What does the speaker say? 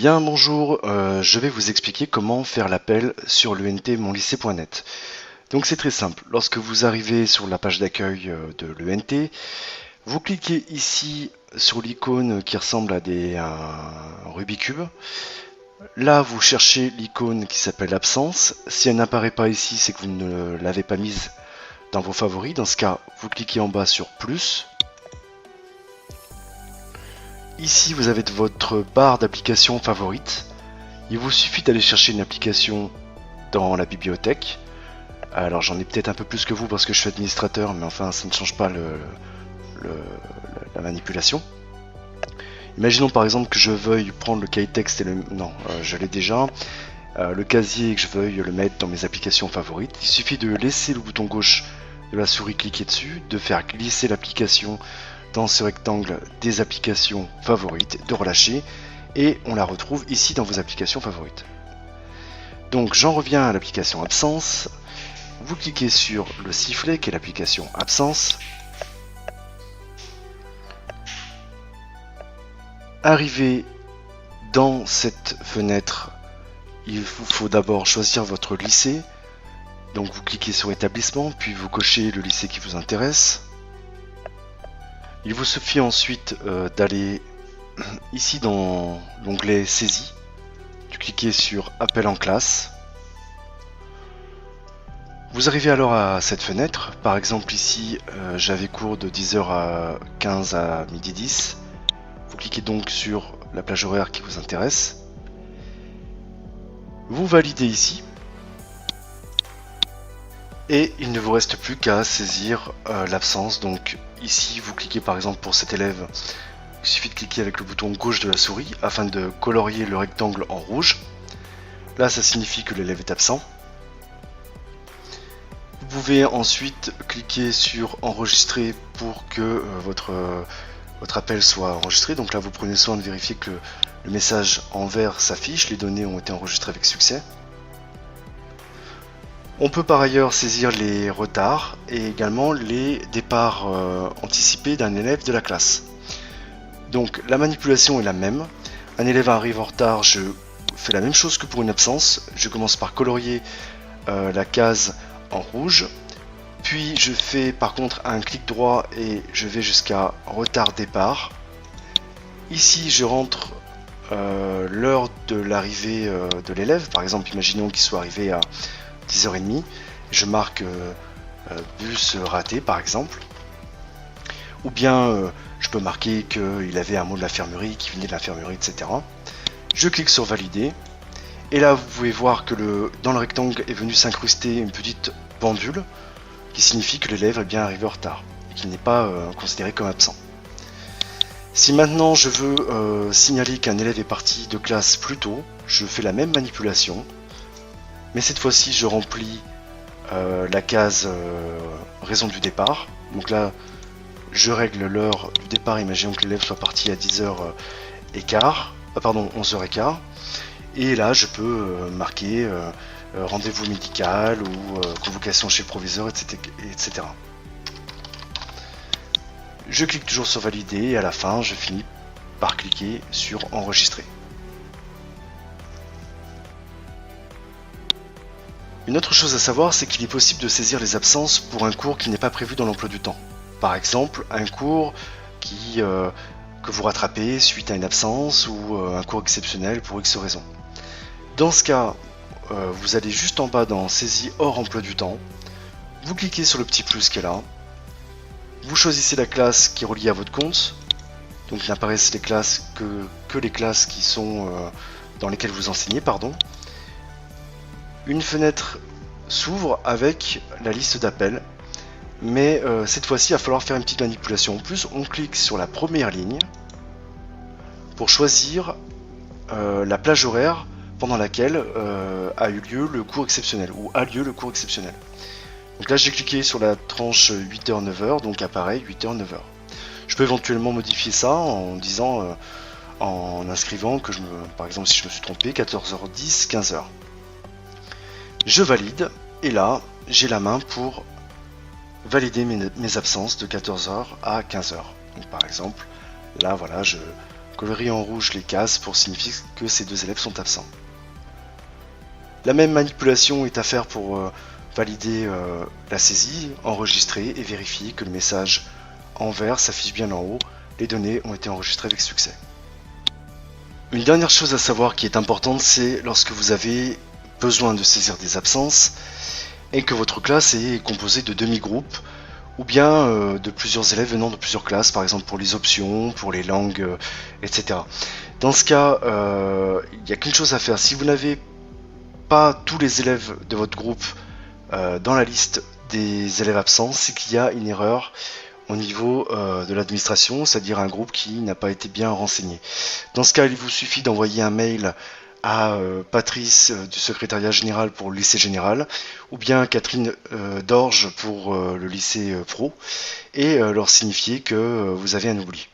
Bien, bonjour, je vais vous expliquer comment faire l'appel sur l'ENT monlycée.net. Donc c'est très simple, lorsque vous arrivez sur la page d'accueil de l'ENT, vous cliquez ici sur l'icône qui ressemble à un Rubik's Cube. Là, vous cherchez l'icône qui s'appelle absence. Si elle n'apparaît pas ici, c'est que vous ne l'avez pas mise dans vos favoris. Dans ce cas, vous cliquez en bas sur plus. Ici, vous avez votre barre d'applications favorites. Il vous suffit d'aller chercher une application dans la bibliothèque. Alors j'en ai peut-être un peu plus que vous parce que je suis administrateur, mais enfin ça ne change pas la manipulation. Imaginons par exemple que je veuille prendre le cahier texte et le... Non, je l'ai déjà. Le casier et que je veuille le mettre dans mes applications favorites. Il suffit de laisser le bouton gauche de la souris cliquer dessus, de faire glisser l'application dans ce rectangle des applications favorites, de relâcher, et on la retrouve ici dans vos applications favorites. Donc j'en reviens à l'application absence. Vous cliquez sur le sifflet qui est l'application absence. Arrivé dans cette fenêtre, il vous faut d'abord choisir votre lycée. Donc vous cliquez sur établissement, puis vous cochez le lycée qui vous intéresse. Il vous suffit ensuite d'aller ici dans l'onglet saisie. Vous cliquez sur appel en classe. Vous arrivez alors à cette fenêtre. Par exemple ici, j'avais cours de 10h à 15 à midi 10. Vous cliquez donc sur la plage horaire qui vous intéresse. Vous validez ici. Et il ne vous reste plus qu'à saisir l'absence. Donc ici, vous cliquez par exemple pour cet élève. Il suffit de cliquer avec le bouton gauche de la souris afin de colorier le rectangle en rouge. Là, ça signifie que l'élève est absent. Vous pouvez ensuite cliquer sur enregistrer pour que votre appel soit enregistré. Donc là, vous prenez soin de vérifier que le message en vert s'affiche. Les données ont été enregistrées avec succès. On peut par ailleurs saisir les retards et également les départs anticipés d'un élève de la classe. Donc la manipulation est la même. Un élève arrive en retard, je fais la même chose que pour une absence. Je commence par colorier la case en rouge. Puis je fais par contre un clic droit et je vais jusqu'à retard départ. Ici je rentre l'heure de l'arrivée de l'élève. Par exemple, imaginons qu'il soit arrivé à 10h30, je marque bus raté par exemple, ou bien je peux marquer qu'il avait un mot de l'infirmerie, qui venait de l'infirmerie, etc. Je clique sur valider, et là vous pouvez voir que dans le rectangle est venu s'incruster une petite pendule, qui signifie que l'élève est bien arrivé en retard, et qu'il n'est pas considéré comme absent. Si maintenant je veux signaler qu'un élève est parti de classe plus tôt, je fais la même manipulation. Mais cette fois-ci, je remplis la case raison du départ. Donc là, je règle l'heure du départ. Imaginons que l'élève soit parti à 11h15. Et là, je peux marquer rendez-vous médical ou convocation chez le proviseur, etc. Je clique toujours sur valider et à la fin, je finis par cliquer sur enregistrer. Une autre chose à savoir, c'est qu'il est possible de saisir les absences pour un cours qui n'est pas prévu dans l'emploi du temps. Par exemple, un cours que vous rattrapez suite à une absence ou un cours exceptionnel pour X raison. Dans ce cas, vous allez juste en bas dans saisie hors emploi du temps, vous cliquez sur le petit plus qui est là, vous choisissez la classe qui est reliée à votre compte, donc il n'apparaissent les classes que les classes qui sont dans lesquelles vous enseignez, pardon. Une fenêtre s'ouvre avec la liste d'appels, mais cette fois-ci il va falloir faire une petite manipulation. En plus, on clique sur la première ligne pour choisir la plage horaire pendant laquelle a eu lieu le cours exceptionnel, ou a lieu le cours exceptionnel. Donc là j'ai cliqué sur la tranche 8h-9h, donc apparaît 8h-9h. Je peux éventuellement modifier ça en disant, en inscrivant que par exemple si je me suis trompé, 14h10, 15h. Je valide, et là, j'ai la main pour valider mes absences de 14h à 15h. Donc par exemple, là voilà, je colorer en rouge les cases pour signifier que ces deux élèves sont absents. La même manipulation est à faire pour valider la saisie, enregistrer et vérifier que le message en vert s'affiche bien en haut. Les données ont été enregistrées avec succès. Une dernière chose à savoir qui est importante, c'est lorsque vous avez besoin de saisir des absences et que votre classe est composée de demi-groupes ou bien de plusieurs élèves venant de plusieurs classes, par exemple pour les options, pour les langues, etc. Dans ce cas, il n'y a qu'une chose à faire. Si vous n'avez pas tous les élèves de votre groupe dans la liste des élèves absents, c'est qu'il y a une erreur au niveau de l'administration, c'est-à-dire un groupe qui n'a pas été bien renseigné. Dans ce cas, il vous suffit d'envoyer un mail à Patrice du secrétariat général pour le lycée général, ou bien Catherine Dorge pour le lycée pro, et leur signifier que vous avez un oubli.